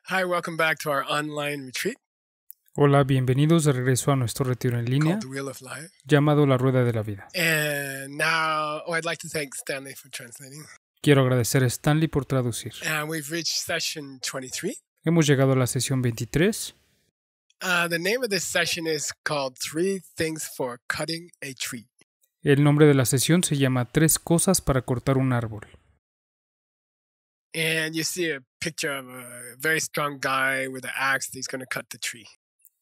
Hi, welcome back to our online retreat Hola, bienvenidos de regreso a nuestro retiro en línea called The Wheel of Life. llamado La Rueda de la Vida. And now, I'd like to thank Stanley for translating. Quiero agradecer a Stanley por traducir. And we've reached session 23. Hemos llegado a la sesión 23. The name of this session is called Three Things for Cutting a Tree. El nombre de la sesión se llama Tres cosas para cortar un árbol. And you see a picture of a very strong guy with an axe that he's going to cut the tree.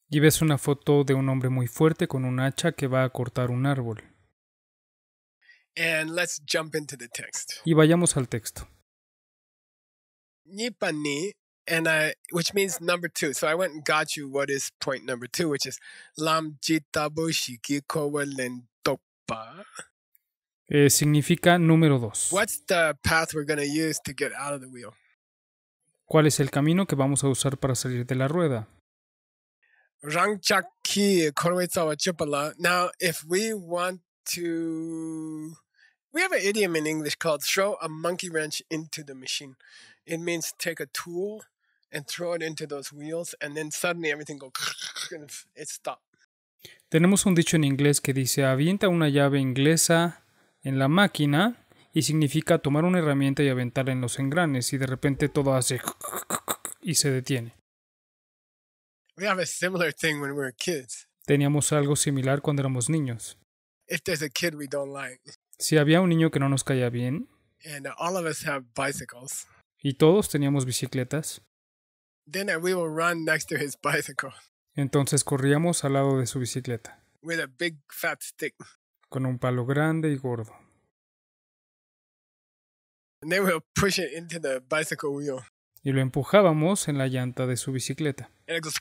Y ves una foto de un hombre muy fuerte con un hacha que va a cortar un árbol. And let's jump into the text. Y vayamos al texto. Nipani, which means number 2. So I went and got you what is point number 2, which is Lam Jitabu Shiki Kowalentopa. Significa número 2. What's the path we're going to use to get out of the wheel? ¿Cuál es el camino que vamos a usar para salir de la rueda? Rangchaki Korwetsawa Chupala. Now, if we want to... We have an idiom in English called throw a monkey wrench into the machine. It means take a tool and throw it into those wheels, and then suddenly everything goes and it stops. Tenemos un dicho en inglés que dice avienta una llave inglesa en la máquina y significa tomar una herramienta y aventarla en los engranes y de repente todo hace y se detiene. We have a similar thing when we were kids. Teníamos algo similar cuando éramos niños. If there's a kid we don't like, Si había un niño que no nos caía bien and all of us have bicycles, y todos teníamos bicicletas, then we will run next to his bicycle entonces corríamos al lado de su bicicleta with a big fat stick. con un palo grande y gordo And then we'll push it into the bicycle wheel. y lo empujábamos en la llanta de su bicicleta And it goes,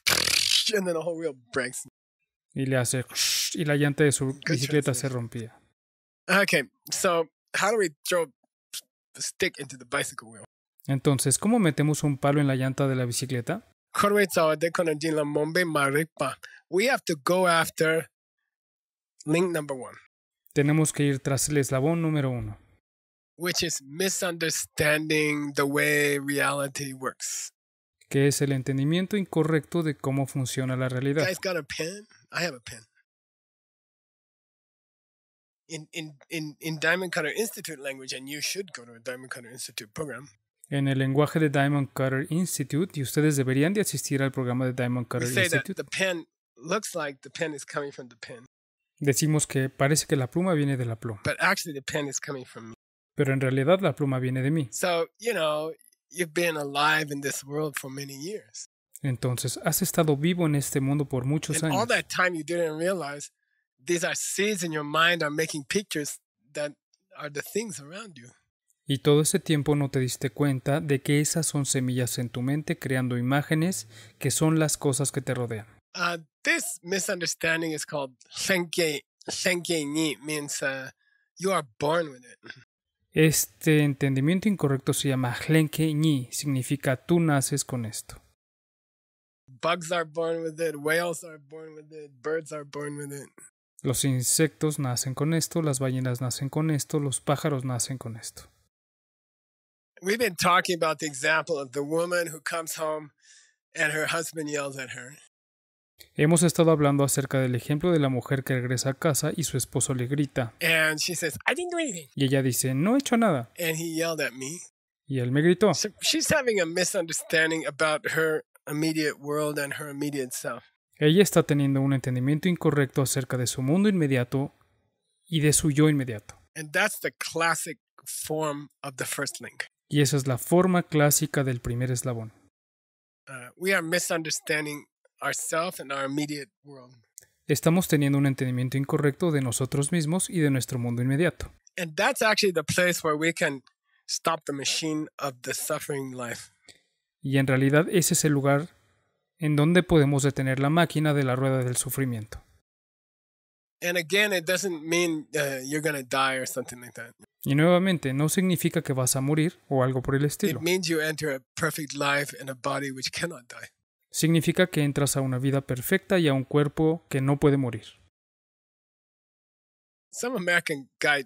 and then the whole wheel breaks. y le hace y la llanta de su bicicleta se rompía. Okay, so how do we throw a stick into the bicycle wheel? Entonces, ¿cómo metemos un palo en la llanta de la bicicleta? We have to go after link number 1, Tenemos que ir tras el eslabón número 1, which is misunderstanding the way reality works. que es el entendimiento incorrecto de cómo funciona la You realidad. guys got a pen? I have a pen. In Diamond Cutter Institute language, and you should go to a Diamond Cutter Institute program, En el lenguaje de Diamond Cutter Institute, y ustedes deberían de asistir al programa de Diamond we Cutter say that Institute, the pen looks like the pen is coming from the pen, decimos que parece que la pluma viene de la pluma, but actually the pen is coming from me. pero en realidad la pluma viene de mí. So, you've been alive in this world for many years. Entonces, has estado vivo en este mundo por muchos And all años. that time you didn't realize these are seeds in your mind are making pictures that are the things around you. Y todo ese tiempo no te diste cuenta de que esas son semillas en tu mente creando imágenes que son las cosas que te rodean. This misunderstanding is called Senke ni, means you are born with it. Este entendimiento incorrecto se llama Hlenke Ñi, significa tú naces con esto. Bugs are born with it, whales are born with it, birds are born with it. Los insectos nacen con esto, las ballenas nacen con esto, los pájaros nacen con esto. We've been talking about the example of the woman who comes home and her husband yells at her. Hemos estado hablando acerca del ejemplo de la mujer que regresa a casa y su esposo le grita. And she says, I didn't do anything. Y ella dice, no he hecho nada. And he yelled at me. Y él me gritó. So she's having a misunderstanding about her immediate world and her immediate self. Ella está teniendo un entendimiento incorrecto acerca de su mundo inmediato y de su yo inmediato. And that's the classic form of the first link. Y esa es la forma clásica del primer eslabón. We are misunderstanding ourselves and our immediate world. Estamos teniendo un entendimiento incorrecto de nosotros mismos y de nuestro mundo inmediato. And that's actually the place where we can stop the machine of the suffering life. Y en realidad ese es el lugar en donde podemos detener la máquina de la rueda del sufrimiento. And again, it doesn't mean you're going to die or something like that. Y nuevamente, no significa que vas a morir o algo por el It estilo. means you enter a perfect life in a body which cannot die. Significa que entras a una vida perfecta y a un cuerpo que no puede morir. Some American guy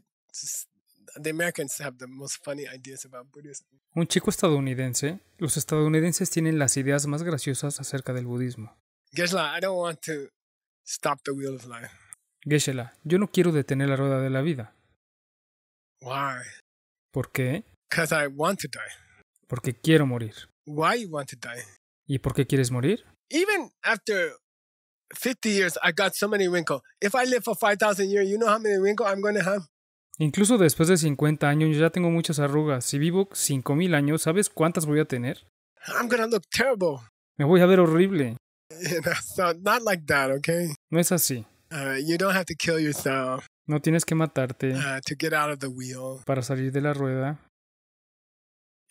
the Americans have the most funny ideas about Buddhism. Un chico estadounidense. Los estadounidenses tienen las ideas más graciosas acerca del budismo. Geshe-la, I don't want to stop the wheel of life. Geshe-la, yo no quiero detener la rueda de la vida. Why? ¿Por qué? Because I want to die. Porque quiero morir. Why you want to die? ¿Y por qué quieres morir? Even after 50 years, I got so many wrinkles. If I live for 5,000 years, you know how many wrinkles I'm going to have? Incluso después de 50 años yo ya tengo muchas arrugas. Si vivo 5000 años, ¿sabes cuántas voy a tener? I'm going to look terrible. Me voy a ver horrible. So not like that, okay? No es así. You don't have to kill yourself No tienes que matarte to get out of the wheel. para salir de la rueda.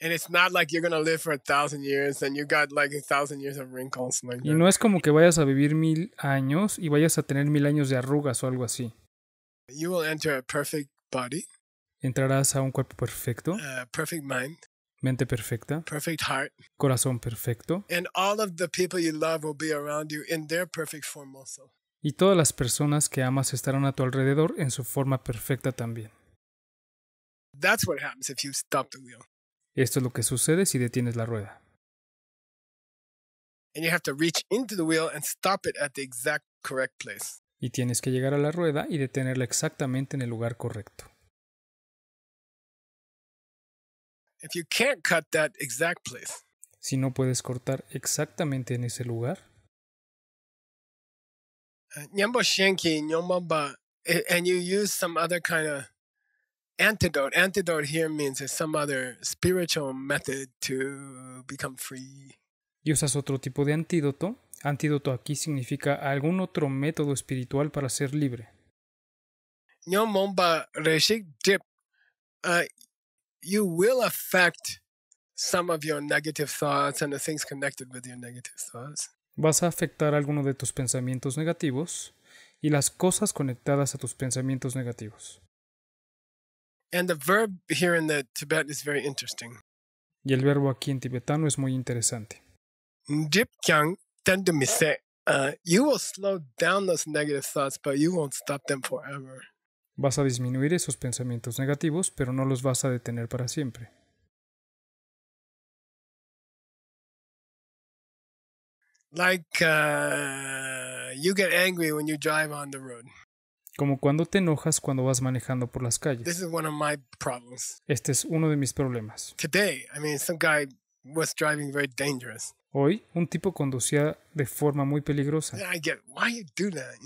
And it's not like you're going to live for 1,000 years and you got like 1,000 years of wrinkles. Like Y that. no es como que vayas a vivir 1000 años y vayas a tener 1000 años de arrugas o algo así. You will enter a perfect body, Entrarás a un cuerpo perfecto, perfect mind, mente perfecta, perfect heart, corazón perfecto, and all of the people you love will be around you in their perfect form also. y todas las personas que amas estarán a tu alrededor en su forma perfecta también. That's what happens if you stop the wheel. Esto es lo que sucede si detienes la rueda. And you have to reach into the wheel and stop it at the exact correct place. Y tienes que llegar a la rueda y detenerla exactamente en el lugar correcto. If you can't cut that exact place, Si no puedes cortar exactamente en ese lugar, Nyambo Shenki, Nyomba, and you use some other kind of antidote. Antidote here means it's some other spiritual method to become free. y usas otro tipo de antídoto. Antídoto aquí significa algún otro método espiritual para ser libre. Nyomba Reshik Dip, you will affect some of your negative thoughts and the things connected with your negative thoughts. Vas a afectar alguno de tus pensamientos negativos y las cosas conectadas a tus pensamientos negativos. And the verb here in the Tibet is very interesting. Y el verbo aquí en tibetano es muy interesante. Dip kyang tendemise. You will slow down those negative thoughts, but you won't stop them forever. Vas a disminuir esos pensamientos negativos, pero no los vas a detener para siempre. Like you get angry when you drive on the road. Como cuando te enojas cuando vas manejando por las This calles. is one of my problems. Este es uno de mis problemas. Today, I mean, some guy was driving very dangerous. Hoy, un tipo conducía de forma muy peligrosa. And I get, why you do that,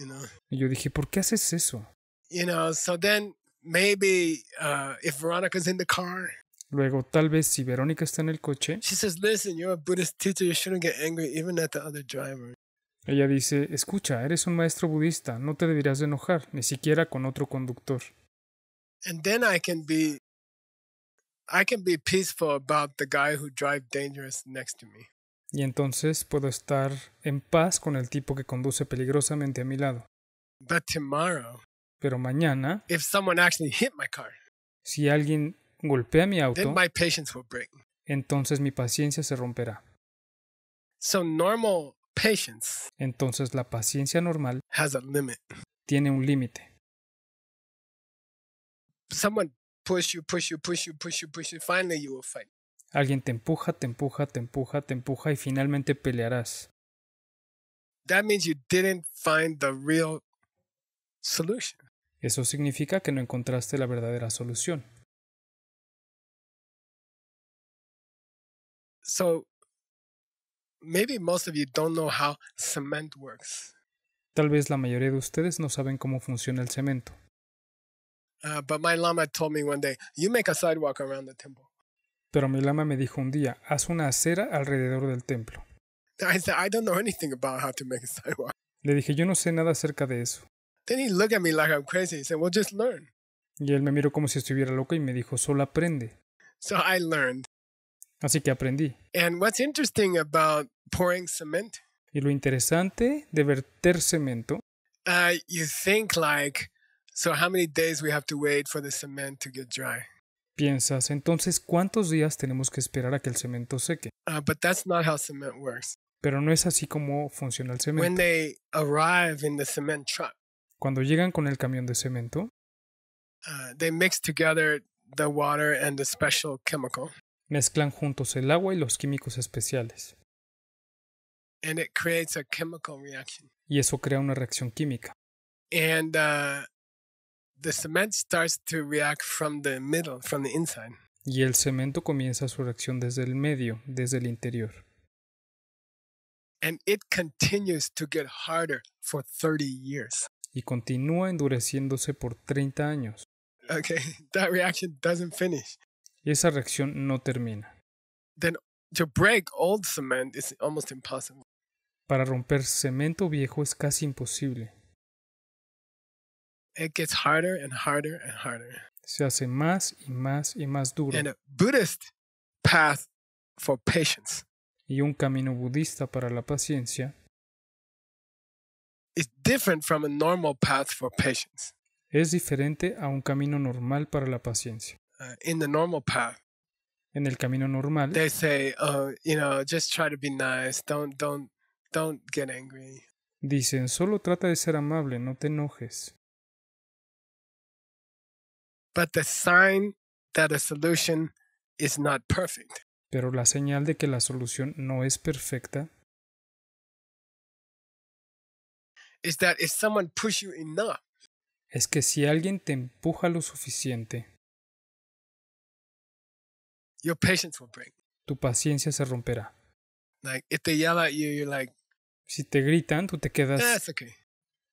Y yo dije, ¿por qué haces eso? So then maybe if Veronica's in the car, Luego, tal vez si Verónica está en el coche, she says, listen, you're a Buddhist teacher, you shouldn't get angry even at the other driver. ella dice, escucha, eres un maestro budista, no te deberías de enojar, ni siquiera con otro conductor. And then I can be peaceful about the guy who drives dangerous next to me. Y entonces puedo estar en paz con el tipo que conduce peligrosamente a mi lado. But tomorrow, Pero mañana, if someone actually hit my car, si alguien golpea mi auto, then my patience will break. entonces mi paciencia se romperá. So normal patience Entonces la paciencia normal has a limit. tiene un límite. Someone push you, finally you will fight. Alguien te empuja, te empuja, te empuja, te empuja y finalmente pelearás. That means you didn't find the real solution. Eso significa que no encontraste la verdadera solución. So maybe most of you don't know how cement works. Tal vez la mayoría de ustedes no saben cómo funciona el cemento. But my Lama told me one day, you make a sidewalk around the temple. Pero mi lama me dijo un día, haz una acera alrededor del templo. I said, I don't know anything about how to make a sidewalk. Le dije, yo no sé nada acerca de eso. Then he looked at me like I'm crazy. He said, well, just learn. Y él me miró como si estuviera loco y me dijo, solo aprende. So I learned. Así que aprendí. And what's interesting about pouring cement, Y lo interesante de verter cemento, you think like, so how many days we have to wait for the cement to get dry? piensas, entonces, ¿cuántos días tenemos que esperar a que el cemento seque? But that's not how cement works. Pero no es así como funciona el When cemento. they arrive in the cement truck, Cuando llegan con el camión de cemento, they mix together the water and the special chemical, Mezclan juntos el agua y los químicos especiales. and it creates a chemical reaction. Y eso crea una reacción química. And the cement starts to react from the middle, from the inside. Y el cemento comienza su reacción desde el medio, desde el interior. And it continues to get harder for 30 years. Y continúa endureciéndose por 30 años. Okay, that reaction doesn't finish. Y esa reacción no termina. Then to break old cement is almost impossible. Para romper cemento viejo es casi imposible. It gets harder and harder and harder. Se hace más y más y más duro. And a Buddhist path for patience Y un camino budista para la paciencia is different from a normal path for patience. es diferente a un camino normal para la paciencia. In the normal path, En el camino normal they say, just try to be nice. Don't get angry. dicen, solo trata de ser amable, no te enojes. But the sign that a solution is not perfect Pero la señal de que la solución no es perfecta is that if someone push you enough, es que si alguien te empuja lo suficiente, your patience will break. tu paciencia se romperá. Like if they yell at you, you're like, Si te gritan, tú te quedas that's okay.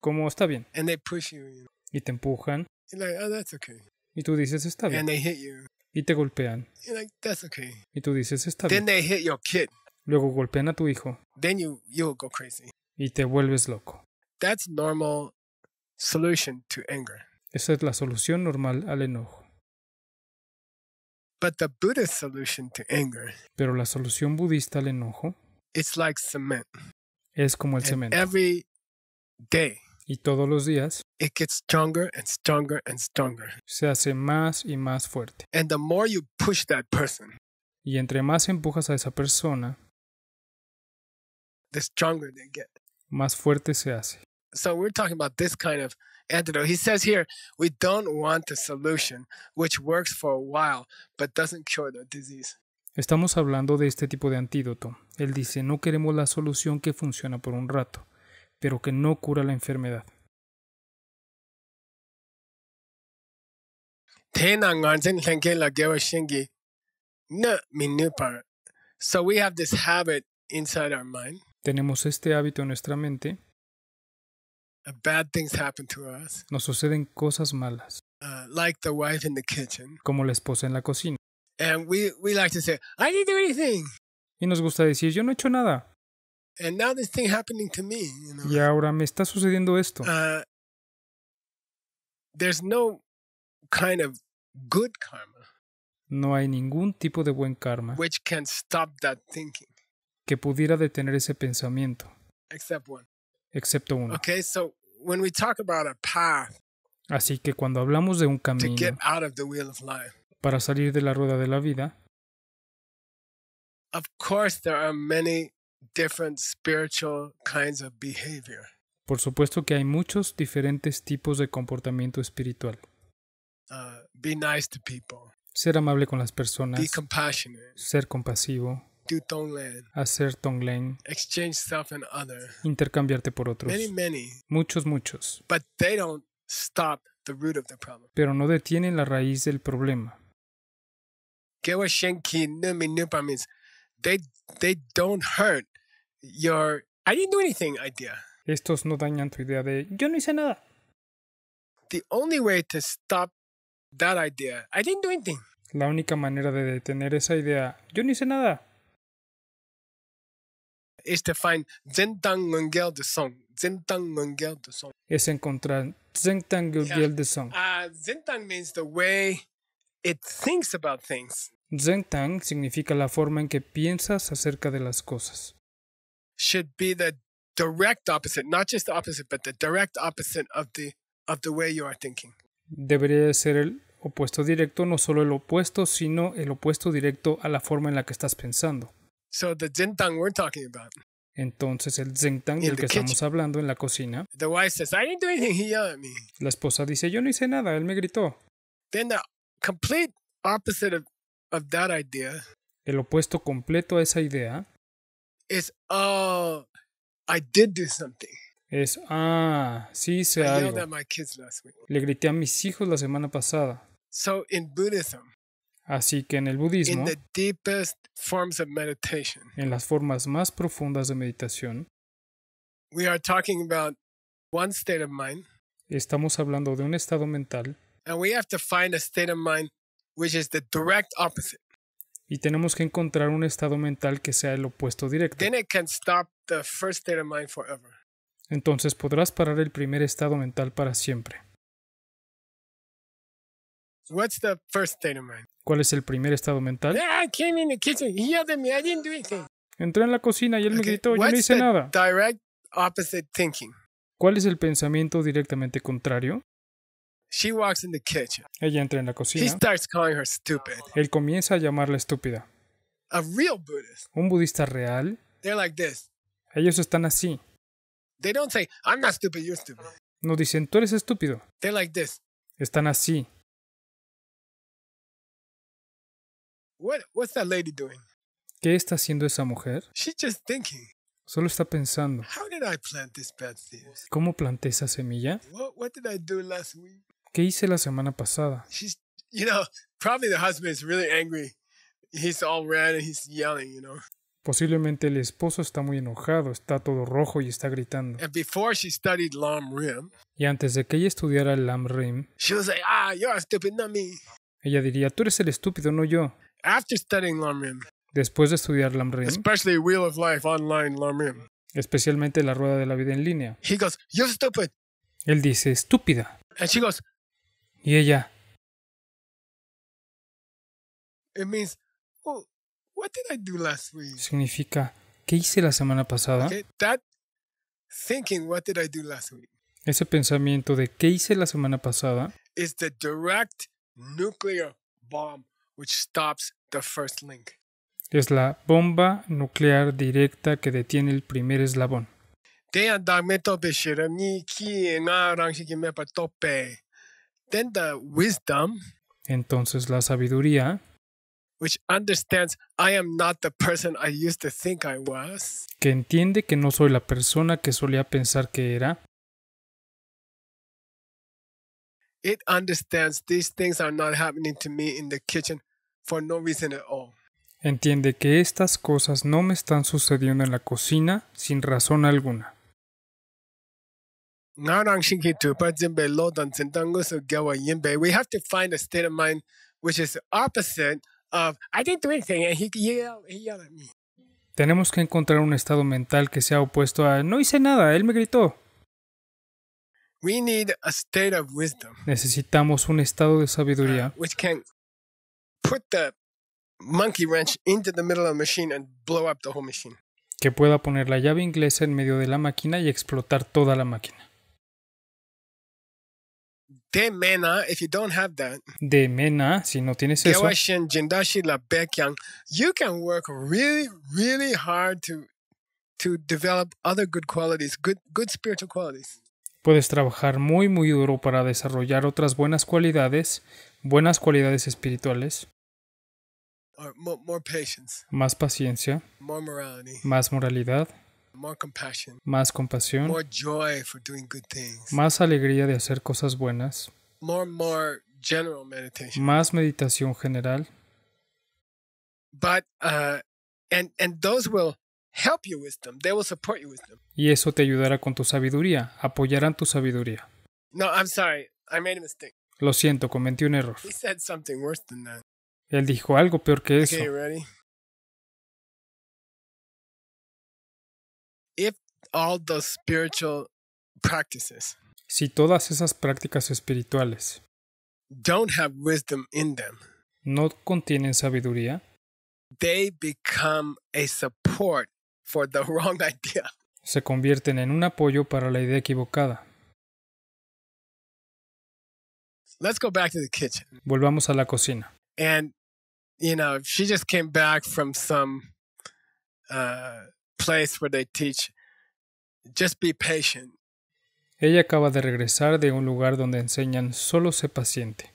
como está bien. And they push you, Y te empujan you're like, oh, that's okay. y tú dices está And bien. they hit you, Y te golpean you're like, that's okay. y tú dices está Then bien. they hit your kid. Luego golpean a tu hijo Then you'll go crazy. y te vuelves loco. That's normal solution to anger. Esa es la solución normal al enojo. But the Buddhist solution to anger, Pero la solución budista al enojo it's like cement. es como el And cemento. every day, Y todos los días it gets stronger and stronger and stronger. se hace más y más fuerte. And the more you push that person, Y entre más empujas a esa persona, the stronger they get. más fuerte se hace. So we're talking about this kind of antidote. He says here, we don't want a solution which works for a while but doesn't cure the disease. Estamos hablando de este tipo de antídoto. Él dice, no queremos la solución que funciona por un rato, pero que no cura la enfermedad. So we have this habit inside our mind. Tenemos este hábito en nuestra mente. Bad things happen to us. Nos suceden cosas malas, Like the wife in the kitchen. como la esposa en la cocina. And we like to say, I didn't do anything. Y nos gusta decir, yo no he hecho nada. And now this thing happening to me. Y ahora me está sucediendo esto. There's no kind of good karma No hay ningún tipo de buen karma which can stop that thinking, que pudiera detener ese pensamiento, except one. excepto uno. Okay, so when we talk about a path Así que cuando hablamos de un to camino get out of the wheel of life, para salir de la rueda de la vida, of course there are many different spiritual kinds of behavior. por supuesto que hay muchos diferentes tipos de comportamiento espiritual. Be nice to people, Ser amable con las be personas, compassionate, ser compasivo, do tonglen, hacer tonglen, exchange self and other. intercambiarte por otros. Many, Muchos, muchos. but they don't stop the root of the problem. Pero no detienen la raíz del problema. Gewa Shenki Numi Nupa means they don't hurt your I didn't do anything idea. Estos no dañan tu idea de yo no hice nada. The only way to stop that idea, I didn't do anything, La única manera de detener esa idea, yo no hice nada, is to find Zentang Ngel de Song. Zentang Ngel de Song. es encontrar Zhengtang Gyalgyal de Song. Zentang means the way it thinks about things. Zhengtang significa la forma en que piensas acerca de las cosas. Should be the direct opposite, not just the opposite, but the direct opposite of the way you are thinking. Debería ser el opuesto directo, no solo el opuesto, sino el opuesto directo a la forma en la que estás pensando. So the Zentang we're talking about, Entonces el Zhengtang del que estamos hablando en la cocina, the wife says, I didn't do anything, he yelled at me. la esposa dice, yo no hice nada, él me gritó. Then the complete opposite of that idea El opuesto completo a esa idea is, oh, I did do something. es, sí hice I yelled algo. at my kids last week. Le grité a mis hijos la semana pasada. So in Buddhism, Así que en el in budismo, the deepest forms of meditation, en las formas más profundas de meditación, we are talking about one state of mind, estamos hablando de un estado mental and we have to find a state of mind which is the direct opposite. y tenemos que encontrar un estado mental que sea el opuesto directo. Then it can stop the first state of mind forever. Entonces podrás parar el primer estado mental para siempre. What's the first state of mind? ¿Cuál es el primer estado mental? Yeah, I came in the kitchen. He yelled at me. I didn't do anything. Entré en la cocina y él me Okay, gritó, yo no what's hice the nada. direct opposite thinking? ¿Cuál es el pensamiento directamente contrario? She walks in the kitchen. Ella entra en la He cocina. starts calling her stupid. Él comienza a llamarla estúpida. A real Buddhist, Un budista real, they're like this. ellos están así. They don't say, I'm not stupid, you're stupid. No dicen, tú eres estúpido. They're like this. Están así. What's that lady doing? ¿Qué está haciendo esa mujer? She's just thinking, Solo está pensando, how did I plant this bad seed? ¿cómo planté esa semilla? What did I do last week? ¿Qué hice la semana pasada? She's, probably the husband is really angry. He's all red and he's yelling. Posiblemente el esposo está muy enojado, está todo rojo y está gritando. And before she studied Lam Rim, Y antes de que ella estudiara el Lam Rim, she was like, you're stupid, not me. ella diría, tú eres el estúpido, no yo. After studying Lam Rim, Después de estudiar Lam Rim, especially Wheel of Life online Lam Rim, especialmente la rueda de la vida en línea, he goes, you're stupid. él dice, estúpida. And she goes, Y ella, it means, well, what did I do last week? significa, ¿qué hice la semana pasada? Okay, that thinking, what did I do last week, Ese pensamiento de ¿qué hice la semana pasada? is the direct nuclear bomb which stops the first link. Es la bomba nuclear directa que detiene el primer eslabón. Then the wisdom, Entonces la sabiduría, which understands I am not the person I used to think I was, que entiende que no soy la persona que solía pensar que era, it understands these things are not happening to me in the kitchen for no reason at all. entiende que estas cosas no me están sucediendo en la cocina sin razón alguna. We have to find a state of mind which is opposite of I didn't do anything and he yelled at me. Tenemos que encontrar un estado mental que sea opuesto a no hice nada, él me gritó. We need a state of wisdom Necesitamos un estado de sabiduría which can put the monkey wrench into the middle of the machine and blow up the whole machine. que pueda poner la llave inglesa en medio de la máquina y explotar toda la máquina. De mena, if you don't have that, De mena, si no tienes eso, Gewashin, Jindashi, La Baekyang, you can work really, really hard to develop other good qualities, good spiritual qualities. puedes trabajar muy muy duro para desarrollar otras buenas cualidades espirituales, Or more patience, más paciencia, more morality, más moralidad, more compassion, más compasión, more joy for doing good things, más alegría de hacer cosas buenas, more general meditation. más meditación general. But and those will help your wisdom. They will support your wisdom. Y eso te ayudará con tu sabiduría, apoyarán tu sabiduría. No, I'm sorry. I made a mistake. Lo siento, cometí un error. He said something worse than that. Él dijo algo peor que eso. Okay, ready? If all those spiritual practices Si todas esas prácticas espirituales don't have wisdom in them, no contienen sabiduría, they become a support for the wrong idea. se convierten en un apoyo para la idea equivocada. Let's go back to the kitchen. Volvamos a la cocina. And, she just came back from some place where they teach, just be patient. Ella acaba de regresar de un lugar donde enseñan solo sé paciente.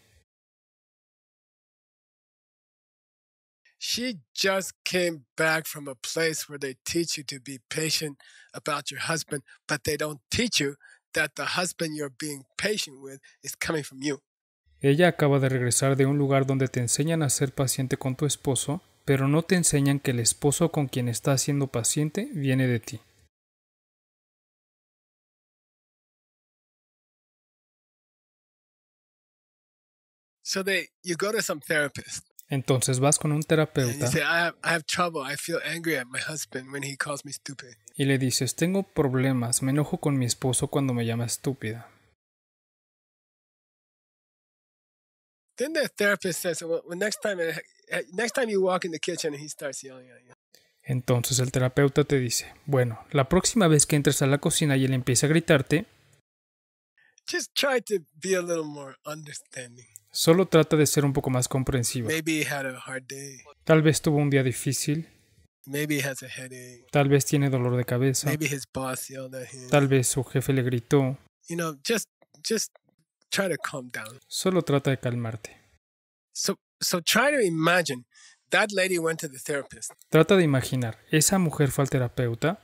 She just came back from a place where they teach you to be patient about your husband, but they don't teach you that the husband you're being patient with is coming from you. Ella acaba de regresar de un lugar donde te enseñan a ser paciente con tu esposo, pero no te enseñan que el esposo con quien estás siendo paciente viene de ti. So you go to some therapist. Entonces vas con un And you terapeuta say, I have trouble. I feel angry at my husband when he calls me stupid. y le dices, tengo problemas, me enojo con mi esposo cuando me llama estúpida. Then the therapist says, well, next time you walk in the kitchen and he starts yelling at you. Entonces el terapeuta te dice, bueno, la próxima vez que entres a la cocina y él empiece a gritarte, Just try to be a little more understanding. solo trata de ser un poco más comprensiva. Maybe he had a hard day. Tal vez tuvo un día difícil, Maybe he has a headache. tal vez tiene dolor de cabeza, Maybe his boss yelled at him. tal vez su jefe le gritó. You know, just try to calm down. Solo trata de calmarte. So try to imagine that lady went to the therapist Trata de imaginar, esa mujer fue al terapeuta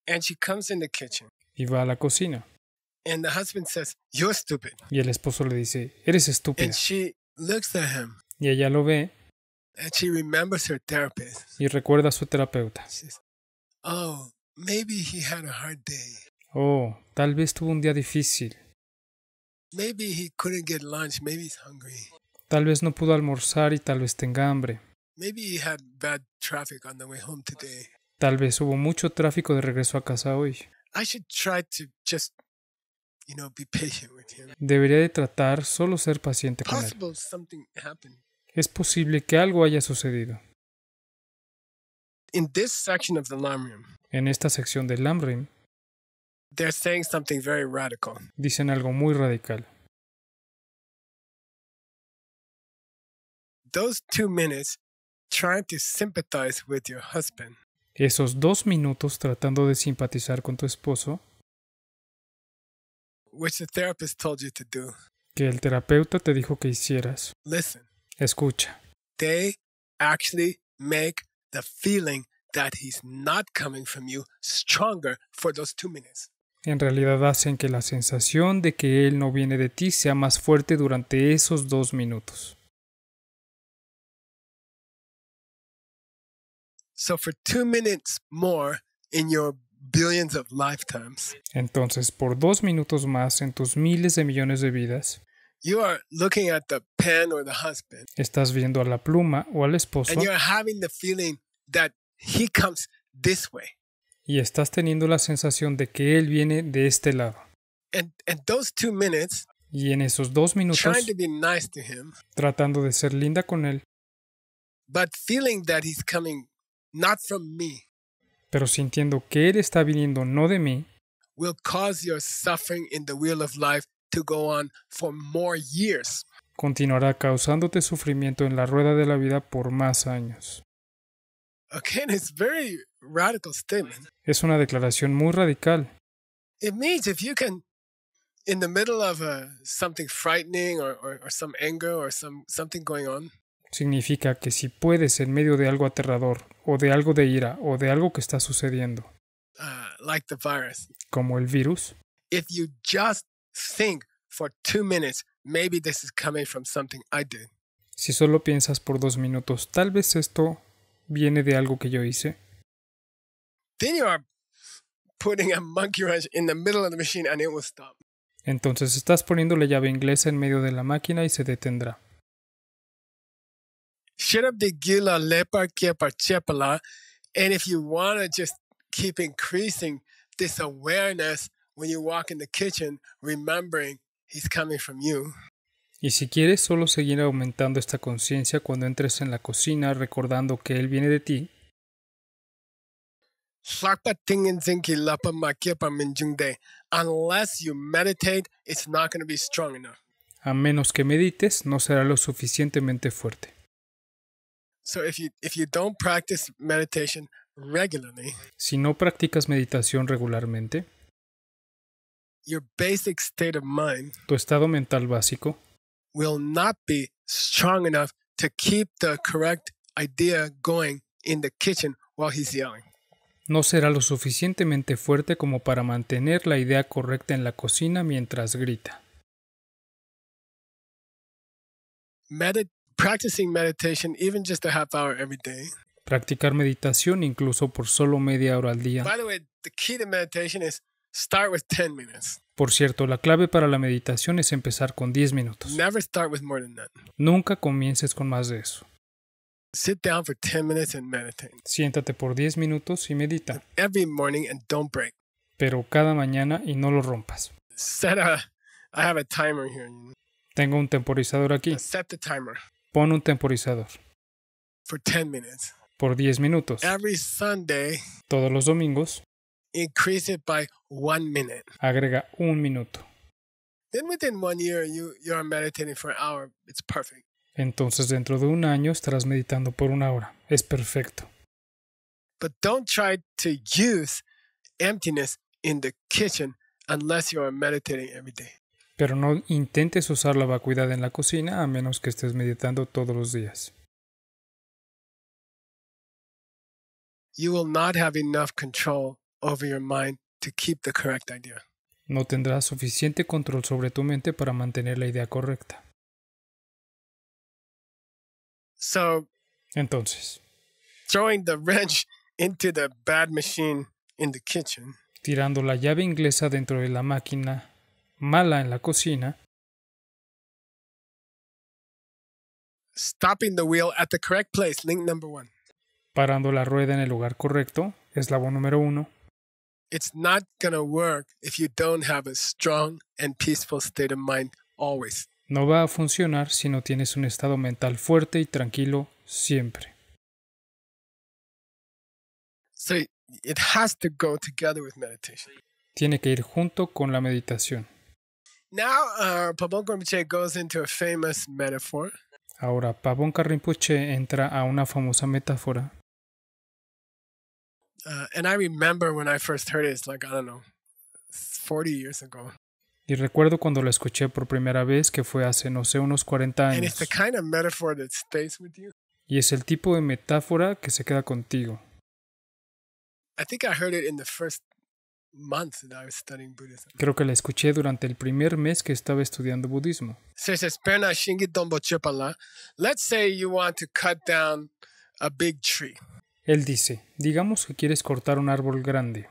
and she comes in the kitchen y va a la cocina. and the husband says, "You're stupid." Y el esposo le dice, eres estúpida. And she looks at him Y ella lo ve and she remembers her therapist. y recuerda a su terapeuta. She says, "Oh, maybe he had a hard day. Oh, tal vez tuvo un día difícil. Maybe he couldn't get lunch. Maybe he's hungry. Tal vez no pudo almorzar y tal vez tenga hambre. Maybe he had bad traffic on the way home today. Tal vez hubo mucho tráfico de regreso a casa hoy. I should try to just, be patient with him. Debería de tratar solo ser paciente con él. Possible something happened." Es posible que algo haya sucedido. In this section of the Lamrim, En esta sección del Lamrim they're saying something very radical. dicen algo muy radical. Those 2 minutes trying to sympathize with your husband Esos 2 minutos tratando de simpatizar con tu esposo, which the therapist told you to do. que el terapeuta te dijo que hicieras. Listen, Escucha, they actually make the feeling that he's not coming from you stronger for those 2 minutes. en realidad hacen que la sensación de que él no viene de ti sea más fuerte durante esos 2 minutos. So for 2 minutes more in your billions of lifetimes, Entonces, por 2 minutos más en tus miles de millones de vidas, you are looking at the pen or the husband, estás viendo a la pluma o al esposo and you're having the feeling that he comes this way. y estás teniendo la sensación de que él viene de este lado. And those 2 minutes, Y en esos 2 minutos, trying to be nice to him, tratando de ser linda con él, but feeling that he's coming not from me, pero sintiendo que él está viniendo no de mí, will cause your suffering in the wheel of life to go on for more years. continuará causándote sufrimiento en la rueda de la vida por más años. Again, it's very radical statement. Es una declaración muy radical. It means if you can, in the middle of something frightening or some anger or something going on, Significa que si puedes en medio de algo aterrador, o de algo de ira, o de algo que está sucediendo, like the virus, como el virus, if you just think for 2 minutes, maybe this is coming from something I did, si solo piensas por 2 minutos, tal vez esto viene de algo que yo hice, then you are putting a monkey wrench in the middle of the machine and it will stop. entonces estás poniendo la llave inglesa en medio de la máquina y se detendrá. Shirabdigila lepa kepa chepala. And if you want to just keep increasing this awareness when you walk in the kitchen, remembering he's coming from you, Y si quieres solo seguir aumentando esta conciencia cuando entres en la cocina recordando que él viene de ti, unless you meditate, it's not going to be strong enough. a menos que medites, no será lo suficientemente fuerte. So if you don't practice meditation regularly, Si no practicas meditación regularmente, your basic state of mind tu estado mental básico will not be strong enough to keep the correct idea going in the kitchen while he's yelling. No será lo suficientemente fuerte como para mantener la idea correcta en la cocina mientras grita. Practicing meditation, even just a half hour every day. Practicar meditación incluso por solo media hora al día. By the way, the key to meditation is start with 10 minutes. Por cierto, la clave para la meditación es empezar con 10 minutos. Never start with more than that. Nunca comiences con más de eso. Sit down for 10 minutes and meditate. Siéntate por 10 minutos y medita. Every morning and don't break. Pero cada mañana y no lo rompas. I have a timer here. Tengo un temporizador aquí. Set the timer. Pon un temporizador. For 10 minutes. Por 10 minutos. Every Sunday. Todos los domingos. Increase it by 1 minute. Agrega 1 minuto. Then within 1 year, you are meditating for an hour. It's perfect. Entonces dentro de 1 año estarás meditando por 1 hora. Es perfecto. But don't try to use emptiness in the kitchen unless you are meditating every day. Pero no intentes usar la vacuidad en la cocina a menos que estés meditando todos los días. You will not have enough control over your mind to keep the correct idea. No tendrás suficiente control sobre tu mente para mantener la idea correcta. So, entonces, throwing the wrench into the bad machine in the kitchen, tirando la llave inglesa dentro de la máquina mala en la cocina, stopping the wheel at the correct place, link number 1. Parando la rueda en el lugar correcto, eslabón número 1. It's not going to work if you don't have a strong and peaceful state of mind always. No va a funcionar si no tienes un estado mental fuerte y tranquilo siempre. So it has to go together with meditation. Tiene que ir junto con la meditación. Now, Pabon Rinpoche goes into a famous metaphor. Ahora, Pabon Rinpoche entra a una famosa metáfora. And I remember when I first heard it, it's like, I don't know, 40 years ago. Y recuerdo cuando la escuché por primera vez, que fue hace, no sé, unos 40 And it's años. the kind of metaphor that stays with you. Y es el tipo de metáfora que se queda contigo. I think I heard it in the first month that I was studying Buddhism. Creo que la escuché durante el primer mes que estaba estudiando budismo. So it says, "Perna shingi dombo chupala." Let's say you want to cut down a big tree. Él dice, digamos que quieres cortar un árbol grande.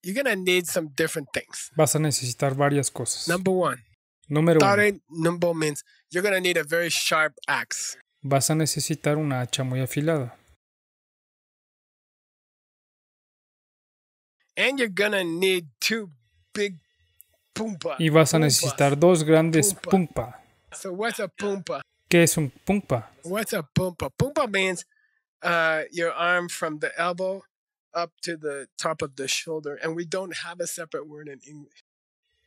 You're going to need some different things. Vas a necesitar varias cosas. Number 1. Número 1. Tare numbo means you're going to need a very sharp axe. Vas a necesitar una hacha muy afilada. And you're going to need 2 big pumpa. Y vas a pumpas. necesitar 2 grandes Pumpa. pumpa. So what's a pumpa? ¿Qué es un pumpa? What's a pumpa? Pumpa means your arm from the elbow up to the top of the shoulder. And we don't have a separate word in English.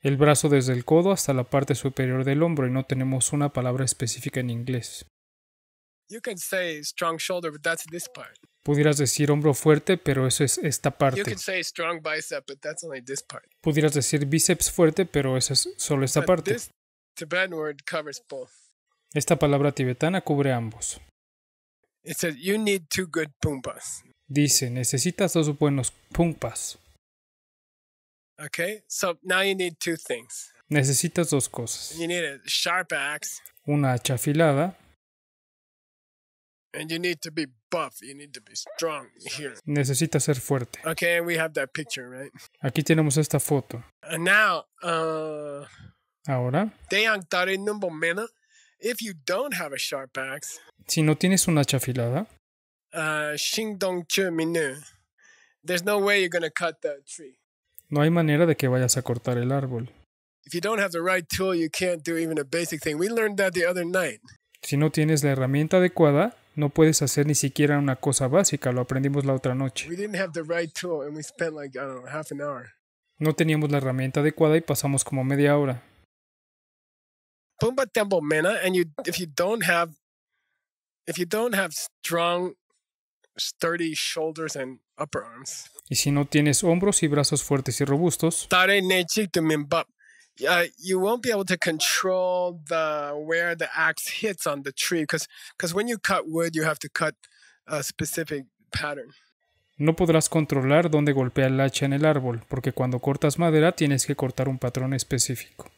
El brazo desde el codo hasta la parte superior del hombro y no tenemos una palabra específica en inglés. You can say strong shoulder, but that's this part. Pudieras decir hombro fuerte, pero eso es esta You parte. can say strong bicep, but that's only this part. Pudieras decir bíceps fuerte, pero eso es solo esta But parte. this Tibetan word covers both. Esta palabra tibetana cubre ambos. It says you need 2 good pumpas. Dice, necesitas 2 buenos pumpas. Okay? So now you need 2 things. Necesitas 2 cosas. You need a sharp axe, Una hacha afilada. and you need to be buff. You need to be strong here. Necesitas ser fuerte. Okay, and we have that picture, right? Aquí tenemos esta foto. And now, Ahora, Deyang Tare Numbo Mena, if you don't have a sharp axe, si no tienes una hacha afilada, Xing Dong Che Minu, there's no way you're going to cut that tree. no hay manera de que vayas a cortar el árbol. If you don't have the right tool, you can't do even a basic thing. We learned that the other night. Si no tienes la herramienta adecuada, no puedes hacer ni siquiera una cosa básica. Lo aprendimos la otra noche. We didn't have the right tool, and we spent like, I don't know, half an hour. No teníamos la herramienta adecuada y pasamos como media hora. Pumba Tembo Mena, and if you don't have strong, sturdy shoulders and upper arms, Y si no tienes hombros y brazos fuertes y robustos, Tare Nechik to Mimbap, you won't be able to control where the axe hits on the tree because when you cut wood, you have to cut a specific pattern. No podrás controlar dónde golpea el hacha en el árbol, porque cuando cortas madera tienes que cortar un patrón específico.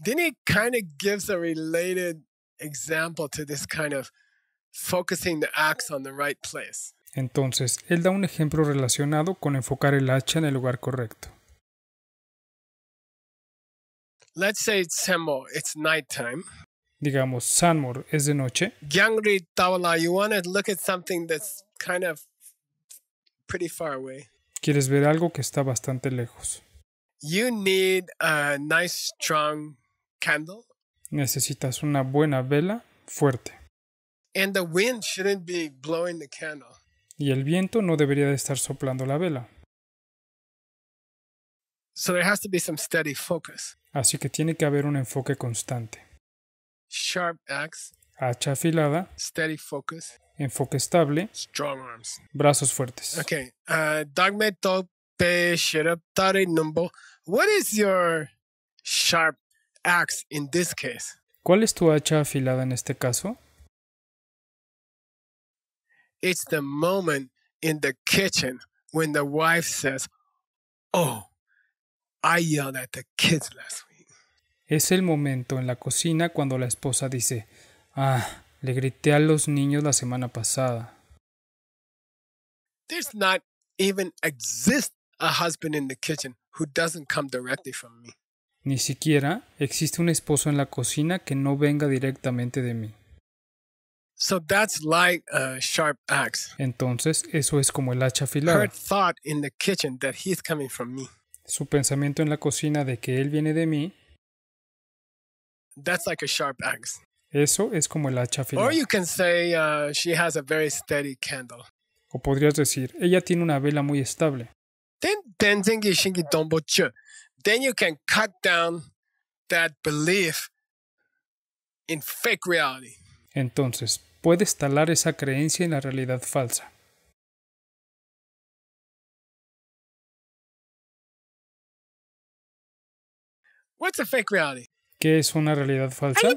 Then he kind of gives a related example to this kind of focusing the axe on the right place. Entonces, él da un ejemplo relacionado con enfocar el hacha en el lugar correcto. Let's say it's nighttime. Digamos, Sanmor es de noche. Gyangri Tawala, you want to look at something that's kind of pretty far away. Quieres ver algo que está bastante lejos. You need a nice strong candle. Necesitas una buena vela fuerte. And the wind shouldn't be blowing the candle. Y el viento no debería de estar soplando la vela. So there has to be some steady focus. Así que tiene que haber un enfoque constante. Sharp axe, Hacha afilada, steady focus, enfoque estable, strong arms. brazos fuertes. Okay. Dagme tope shiraptare numbo. What is your sharp axe in this case? ¿Cuál es tu hacha afilada en este caso? It's the moment in the kitchen when the wife says, "Oh, I yelled at the kids last week." Es el momento en la cocina cuando la esposa dice, le grité a los niños la semana pasada. There's not even exist a husband in the kitchen who doesn't come directly from me. Ni siquiera existe un esposo en la cocina que no venga directamente de mí. So that's like a sharp axe. Entonces, eso es como el hacha Her afilada. thought in the kitchen that he's coming from me. Su pensamiento en la cocina de que él viene de mí, That's like a sharp axe. eso es como el hacha afilada. Or you can say she has a very steady candle. O podrías decir, ella tiene una vela muy estable. Then denzengi shingi dombo chu. Then you can cut down that belief in fake reality. Entonces, puedes talar esa creencia en la realidad falsa. What's a fake reality? ¿Qué es una realidad falsa? Okay,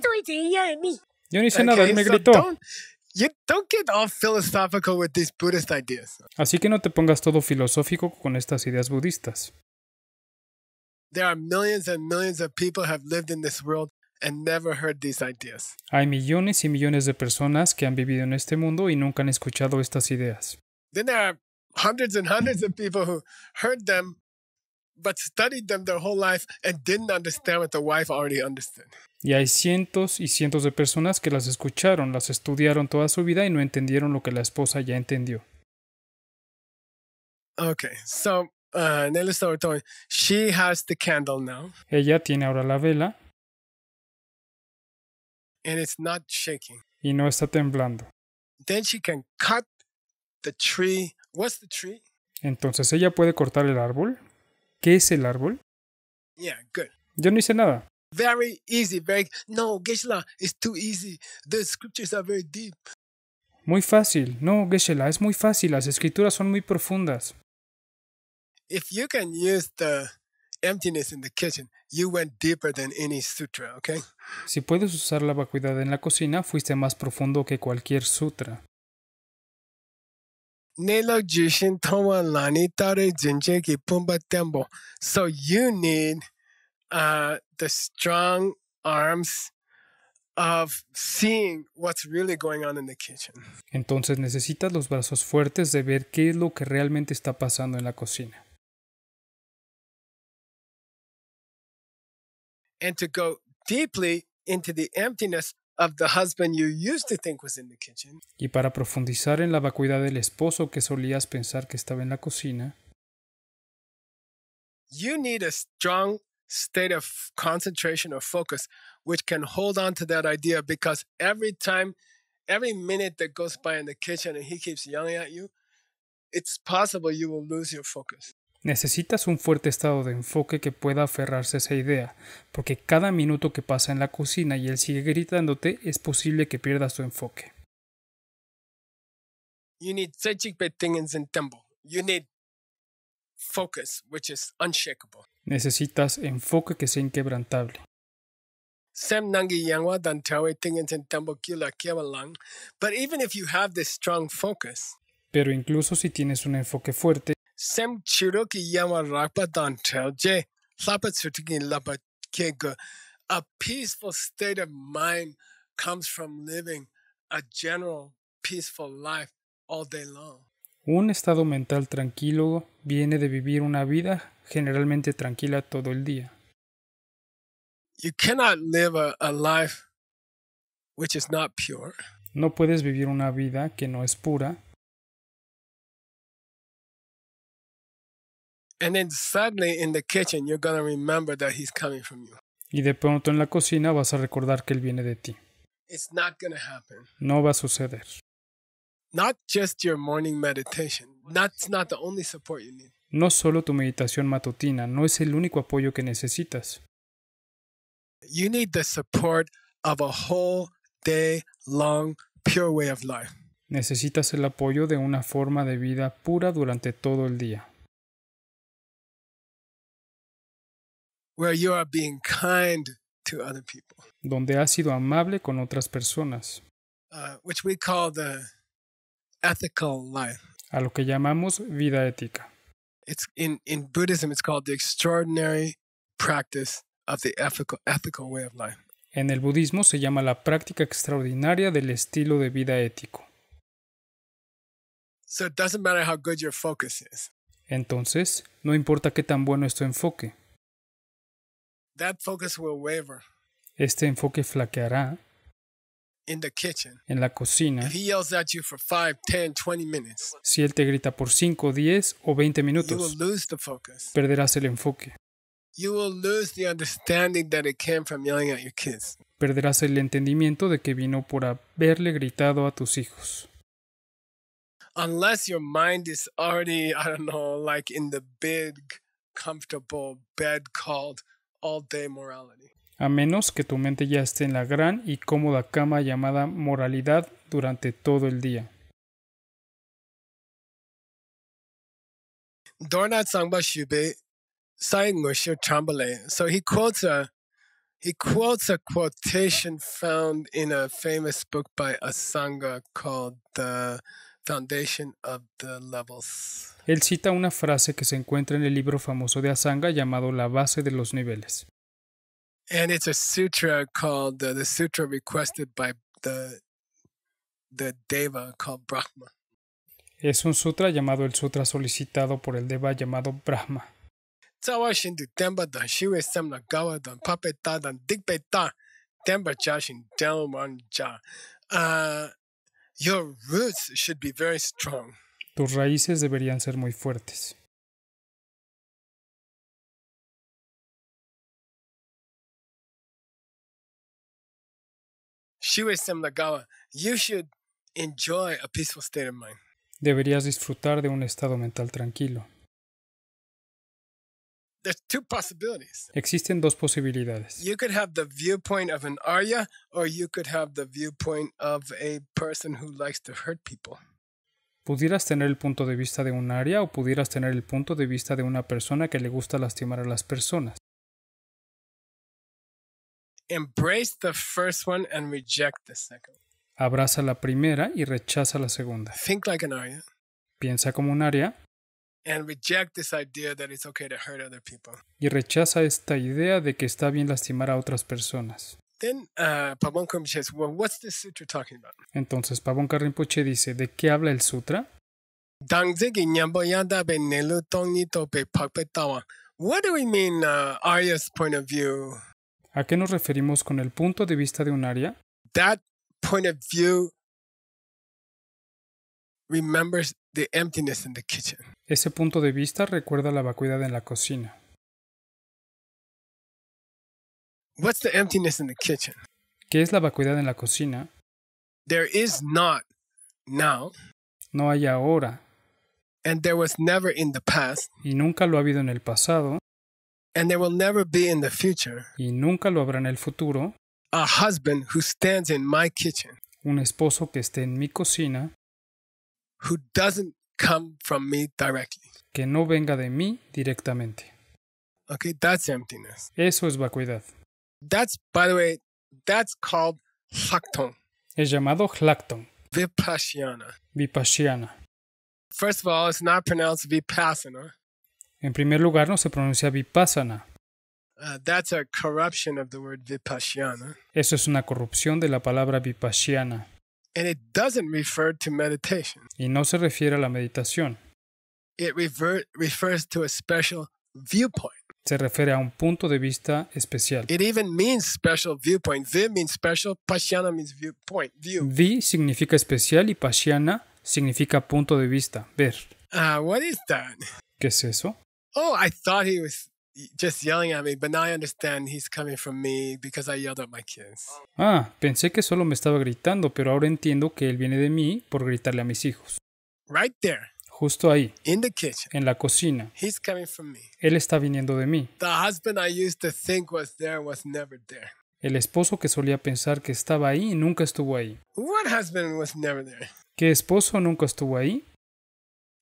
Yo no hice nada, él me so gritó. don't get all philosophical with these Buddhist ideas. Así que no te pongas todo filosófico con estas ideas budistas. There are millions and millions of people have lived in this world and never heard these ideas. Hay millones y millones de personas que han vivido en este mundo y nunca han escuchado estas ideas. Then there are hundreds and hundreds of people who heard them but studied them their whole life and didn't understand what the wife already understood. Y hay cientos y cientos de personas que las escucharon, las estudiaron toda su vida y no entendieron lo que la esposa ya entendió. Okay, so she has the candle now Ella tiene ahora la vela and it's not shaking. y no está temblando. Then she can cut the tree. What's the tree? Entonces ella puede cortar el árbol. ¿Qué es el árbol? Yeah, good. Yo no hice nada. Very easy, no, Geshe-la, it's too easy. The scriptures are very deep. Muy fácil. No, Geshe-la, es muy fácil. Las escrituras son muy profundas. If you can use the emptiness in the kitchen, you went deeper than any sutra, okay? Si puedes usar la vacuidad en la cocina, fuiste más profundo que cualquier sutra. Nelo Jushin Towa Lani Tare Jinje Ki Pumba Tembo. So you need the strong arms of seeing what's really going on in the kitchen. Entonces necesitas los brazos fuertes de ver qué es lo que realmente está pasando en la cocina. And to go deeply into the emptiness of the husband you used to think was in the kitchen. Y para profundizar en la vacuidad del esposo que solías pensar que estaba en la cocina, you need a strong state of concentration or focus which can hold on to that idea, because every minute that goes by in the kitchen and he keeps yelling at you, it's possible you will lose your focus. necesitas un fuerte estado de enfoque que pueda aferrarse a esa idea, porque cada minuto que pasa en la cocina y él sigue gritándote, es posible que pierdas tu enfoque. You need Sechik Betingens and Tembo. You need focus, which is unshakable. Necesitas enfoque que sea inquebrantable. Sem nangi yangwa dan tawe tingin sen tambo kila kiawalang. But even if you have this strong focus, Pero incluso si tienes un enfoque fuerte, sem chiroki yama rakpa dan taw je lapa tsutiki lapa kega. A peaceful state of mind comes from living a general peaceful life all day long. un estado mental tranquilo viene de vivir una vida generalmente tranquila todo el día. You cannot live a life which is not pure. No puedes vivir una vida que no es pura And then suddenly in the kitchen, you're going to remember that he's coming from you. y de pronto en la cocina vas a recordar que él viene de ti. It's not going to happen. No va a suceder. Not just your morning meditation. That's not the only support you need. No solo tu meditación matutina, no es el único apoyo que necesitas. You need the support of a whole day long pure way of life. Necesitas el apoyo de una forma de vida pura durante todo el día, where you are being kind to other people, donde has sido amable con otras personas, which we call the ethical life. a lo que llamamos vida ética. It's in Buddhism, it's called the extraordinary practice of the ethical way of life. En el budismo se llama la práctica extraordinaria del estilo de vida ético. So it doesn't matter how good your focus is. Entonces, no importa qué tan bueno es tu enfoque, That focus will waver este enfoque flaqueará in the kitchen. en la cocina If he yells at you for 5, 10, 20 minutes, si él te grita por 5, 10 o 20 you will minutos. lose the focus. Perderás el enfoque, You will lose the understanding that it came from yelling at your kids. perderás el entendimiento de que vino por haberle gritado a tus hijos. Unless your mind is already, I don't know, like in the big, comfortable bed called all-day morality. A menos que tu mente ya esté en la gran y cómoda cama llamada moralidad durante todo el día. Dornat Sangba Shube Sai Ngushu Chambale. So he quotes a quotation found in a famous book by Asanga called The Foundation of the Levels. Él cita una frase que se encuentra en el libro famoso de Asanga llamado La base de los niveles. And it's a sutra called the sutra requested by the Deva called Brahma. Es un sutra llamado el sutra solicitado por el Deva llamado Brahma. Tsawa Shindu Temba Dan Shiwe Semna Gawa Dan Pape Ta Dan Digpe Ta Temba Jashin Delwan Ja. Your roots should be very strong. Tus raíces deberían ser muy fuertes. Shiwe Semna Gawa, you should enjoy a peaceful state of mind. Deberías disfrutar de un estado mental tranquilo. There's two possibilities. Existen dos posibilidades. You could have the viewpoint of an Arya, or you could have the viewpoint of a person who likes to hurt people. Pudieras tener el punto de vista de un Arya o pudieras tener el punto de vista de una persona que le gusta lastimar a las personas. Embrace the first one and reject the second. Abraza la primera y rechaza la segunda. Think like an Arya Piensa como un Arya and reject this idea that it's okay to hurt other people. y rechaza esta idea de que está bien lastimar a otras personas. Then Pabon Rinpoche says, well, what's this sutra talking about? Entonces Pabonka Rinpoche dice, ¿de qué habla el sutra? Dangzigi nyambo yanda be nelu tongni to be pakpe tawa. What do we mean, Arya's point of view? ¿A qué nos referimos con el punto de vista de un Arya? That point of view remembers the emptiness in the kitchen. Ese punto de vista recuerda la vacuidad en la cocina. What's the emptiness in the kitchen? ¿Qué es la vacuidad en la cocina? There is not now, No hay ahora and there was never in the past, y nunca lo ha habido en el pasado and there will never be in the future, y nunca lo habrá en el futuro, a husband who stands in my kitchen un esposo que esté en mi cocina who doesn't come from me directly. que no venga de mí directamente. Okay, that's emptiness. Eso es vacuidad. That's, by the way, that's called Hakton, Es llamado Hlakton, Vipassana. Vipassana. First of all, it's not pronounced Vipassana. En primer lugar, no se pronuncia Vipassana. That's a corruption of the word Vipassana. Eso es una corrupción de la palabra Vipassana. And it doesn't refer to meditation. Y no se refiere a la meditación. It refers to a special viewpoint. Se refiere a un punto de vista especial. It even means special viewpoint. Viv means special. Pashyana means viewpoint. View. Vi significa especial y Pashyana significa punto de vista, ver. What is that? ¿Qué es eso? Oh, I thought he was just yelling at me, but now I understand he's coming from me because I yelled at my kids. Pensé que solo me estaba gritando, pero ahora entiendo que él viene de mí por gritarle a mis hijos. Right there, Justo ahí, in the kitchen, en la cocina. he's coming from me. Él está viniendo de mí. The husband I used to think was there was never there. El esposo que solía pensar que estaba ahí nunca estuvo ahí. What husband was never there? ¿Qué esposo nunca estuvo ahí?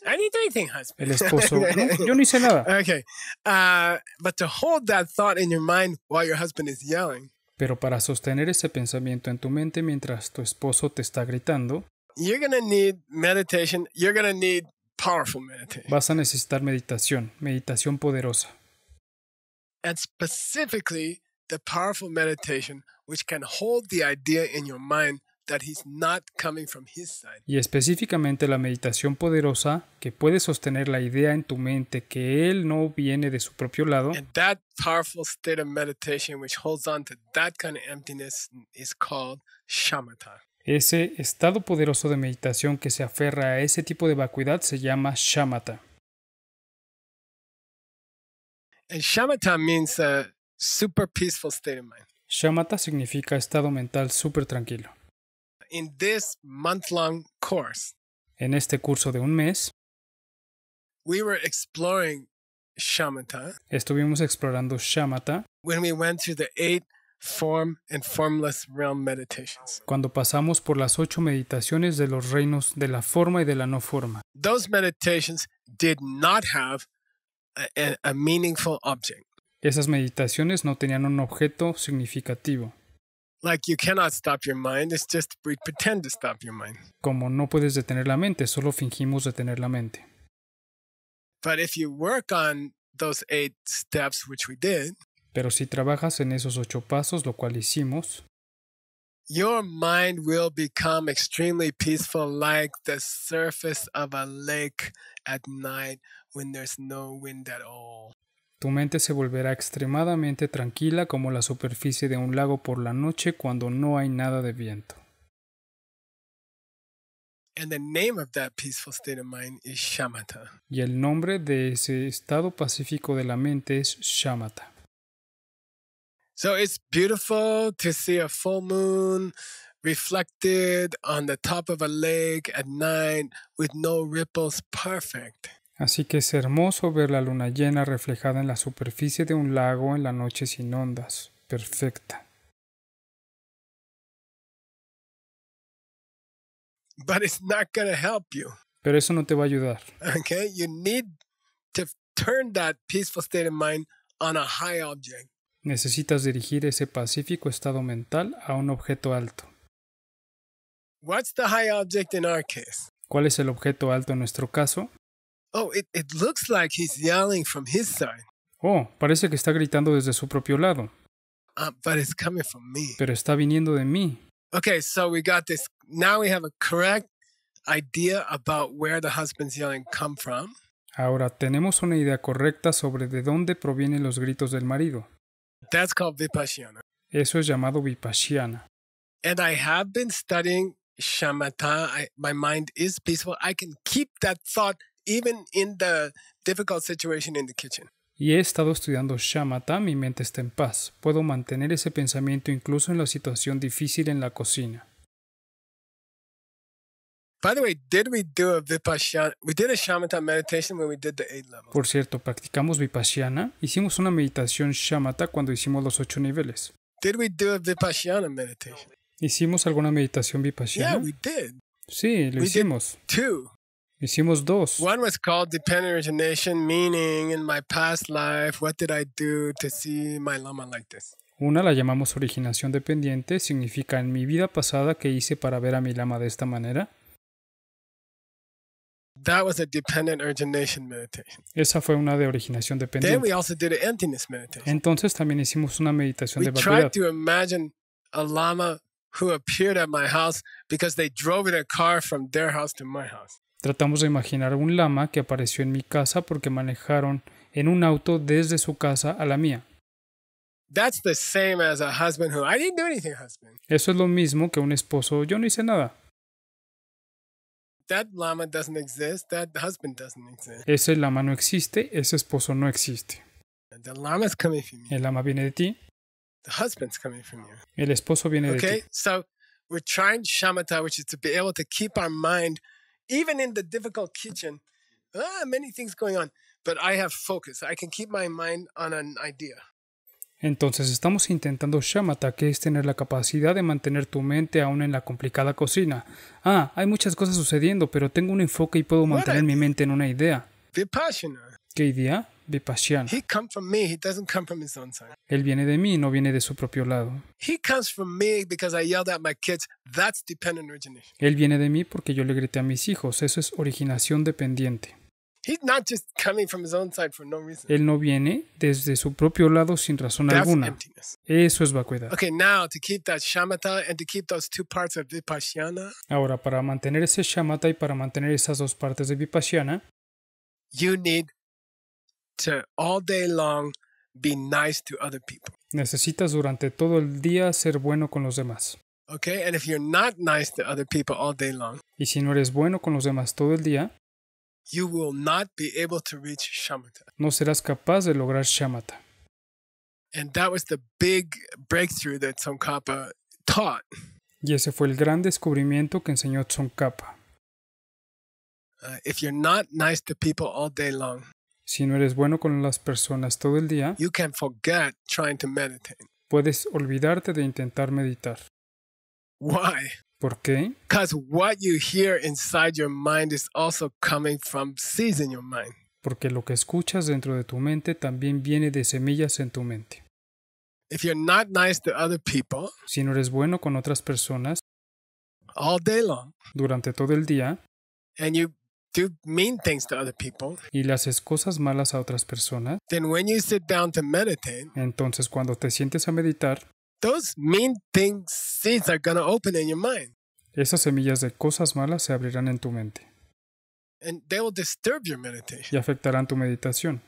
I didn't do anything, husband. El esposo, no, yo no hice nada. Okay, but to hold that thought in your mind while your husband is yelling, Pero para sostener ese pensamiento en tu mente mientras tu esposo te está gritando, you're going to need meditation. You're going to need powerful meditation. vas a necesitar meditación poderosa. And specifically, the powerful meditation which can hold the idea in your mind that he's not coming from his side. Y específicamente la meditación poderosa que puede sostener la idea en tu mente que él no viene de su propio lado. And that powerful state of meditation which holds on to that kind of emptiness is called shamatha. Ese estado poderoso de meditación que se aferra a ese tipo de vacuidad se llama shamatha. And shamatha means a super peaceful state of mind. Shamatha significa estado mental súper tranquilo. In this month-long course, En este curso de un mes, we were exploring shamatha estuvimos explorando shamatha when we went through the 8 form and formless realm meditations. cuando pasamos por las 8 meditaciones de los reinos de la forma y de la no forma. Those meditations did not have a meaningful object. Esas meditaciones no tenían un objeto significativo. Like you cannot stop your mind, it's just we pretend to stop your mind. Como no puedes detener la mente, solo fingimos detener la mente. But if you work on those 8 steps, which we did, Pero si trabajas en esos 8 pasos, lo cual hicimos, your mind will become extremely peaceful like the surface of a lake at night when there's no wind at all. tu mente se volverá extremadamente tranquila como la superficie de un lago por la noche cuando no hay nada de viento. And the name of that peaceful state of mind is shamatha. Y el nombre de ese estado pacífico de la mente es shamatha. So it's beautiful to see a full moon reflected on the top of a lake at night with no ripples. Perfect. Así que es hermoso ver la luna llena reflejada en la superficie de un lago en la noche sin ondas. Perfecta. But it's not going to help you. Pero eso no te va a ayudar. Okay? You need to turn that peaceful state of mind on a high object. Necesitas dirigir ese pacífico estado mental a un objeto alto. What's the high object in our case? ¿Cuál es el objeto alto en nuestro caso? Oh, it looks like he's yelling from his side. Oh, parece que está gritando desde su propio lado, But it's coming from me. pero está viniendo de mí. Okay, so we got this. Now we have a correct idea about where the husband's yelling come from. Ahora tenemos una idea correcta sobre de dónde provienen los gritos del marido. That's called Vipassana. Eso es llamado Vipassana. And I have been studying shamatha. My mind is peaceful. I can keep that thought even in the difficult situation in the kitchen. Y he estado estudiando shamatha, mi mente está en paz. Puedo mantener ese pensamiento incluso en la situación difícil en la cocina. By the way, did we do a Vipassana? We did a shamatha meditation when we did the 8 levels. Por cierto, practicamos Vipassana. Hicimos una meditación shamatha cuando hicimos los 8 niveles. Did we do a Vipassana meditation? ¿Hicimos alguna meditación Vipassana? Yeah, we did. Sí, lo We did hicimos. 2. Hicimos dos. One was called dependent origination, meaning in my past life, what did I do to see my lama like this? Una la llamamos originación dependiente, significa en mi vida pasada qué hice para ver a mi lama de esta manera. That was a dependent origination meditation. Esa fue una de originación Then dependiente. we also did an emptiness meditation. Entonces también hicimos una meditación We de tried vacuidad. to imagine a lama who appeared at my house because they drove in a car from their house to my house. Tratamos de imaginar un lama que apareció en mi casa porque manejaron en un auto desde su casa a la mía. That's the same as a husband who, I didn't do anything, husband. Eso es lo mismo que un esposo, yo no hice nada. That lama doesn't exist. That husband doesn't exist. Ese lama no existe, ese esposo no existe. The lama's coming from you. El lama viene de ti, The husband's coming from you. el esposo viene de Okay? ti. So we're trying shamatha, which is to be able to keep our mind, even in the difficult kitchen, many things going on, but I have focus. I can keep my mind on an idea. Entonces estamos intentando shamatha, que es tener la capacidad de mantener tu mente aún en la complicada cocina. Hay muchas cosas sucediendo, pero tengo un enfoque y puedo mantener mi mente en una idea. Vipassana. ¿Qué idea? Vipassana. He comes from me. He doesn't come from his own side. Él viene de mí, no viene de su propio lado. He comes from me because I yelled at my kids. That's dependent origination. Él viene de mí porque yo le grité a mis hijos. Eso es originación dependiente. He's not just coming from his own side for no reason. Él no viene desde su propio lado sin razón That's alguna. emptiness. Eso es vacuidad. Okay, now to keep that shamatha and to keep those two parts of vipassana, Ahora, para mantener ese shamatha y para mantener esas dos partes de vipassana, you need to all day long be nice to other people. necesitas durante todo el día ser bueno con los demás. Okay, and if you're not nice to other people all day long, Y si no eres bueno con los demás todo el día, you will not be able to reach shamatha. no serás capaz de lograr shamatha. And that was the big breakthrough that Tsongkhapa taught. Y ese fue el gran descubrimiento que enseñó Tsongkhapa. If you're not nice to people all day long, Si no eres bueno con las personas todo el día, you can forget trying to meditate. puedes olvidarte de intentar meditar. Why? ¿Por qué? Because what you hear inside your mind is also coming from seeds in your mind. Porque lo que escuchas dentro de tu mente también viene de semillas en tu mente. If you're not nice to other people Si no eres bueno con otras personas all day long, durante todo el día and you do mean things to other people, y le haces cosas malas a otras personas, then when you sit down to meditate, entonces cuando te sientes a meditar, those mean things, seeds are going to open in your mind. esas semillas de cosas malas se abrirán en tu mente And they will disturb your meditation. y afectarán tu meditación.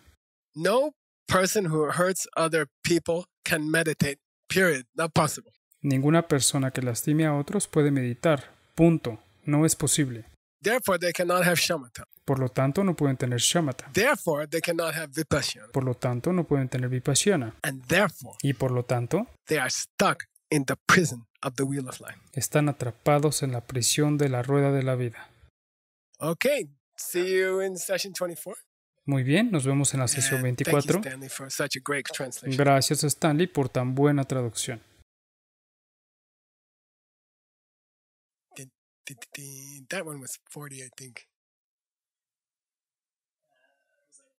No person who hurts other people can meditate, period. Not possible. Ninguna persona que lastime a otros puede meditar. Punto. No es posible. Therefore, they cannot have shamatha. Por lo tanto, no pueden tener shamatha. Therefore, they cannot have vipassana. Por lo tanto, no pueden tener vipassana. And therefore, Y por lo tanto, they are stuck in the prison of the wheel of life. están atrapados en la prisión de la rueda de la vida. Okay, see you in session 24. Muy bien, nos vemos en la sesión And thank you, 24. Stanley, for such a great translation. Gracias, Stanley, por tan buena traducción. That one was 40, I think.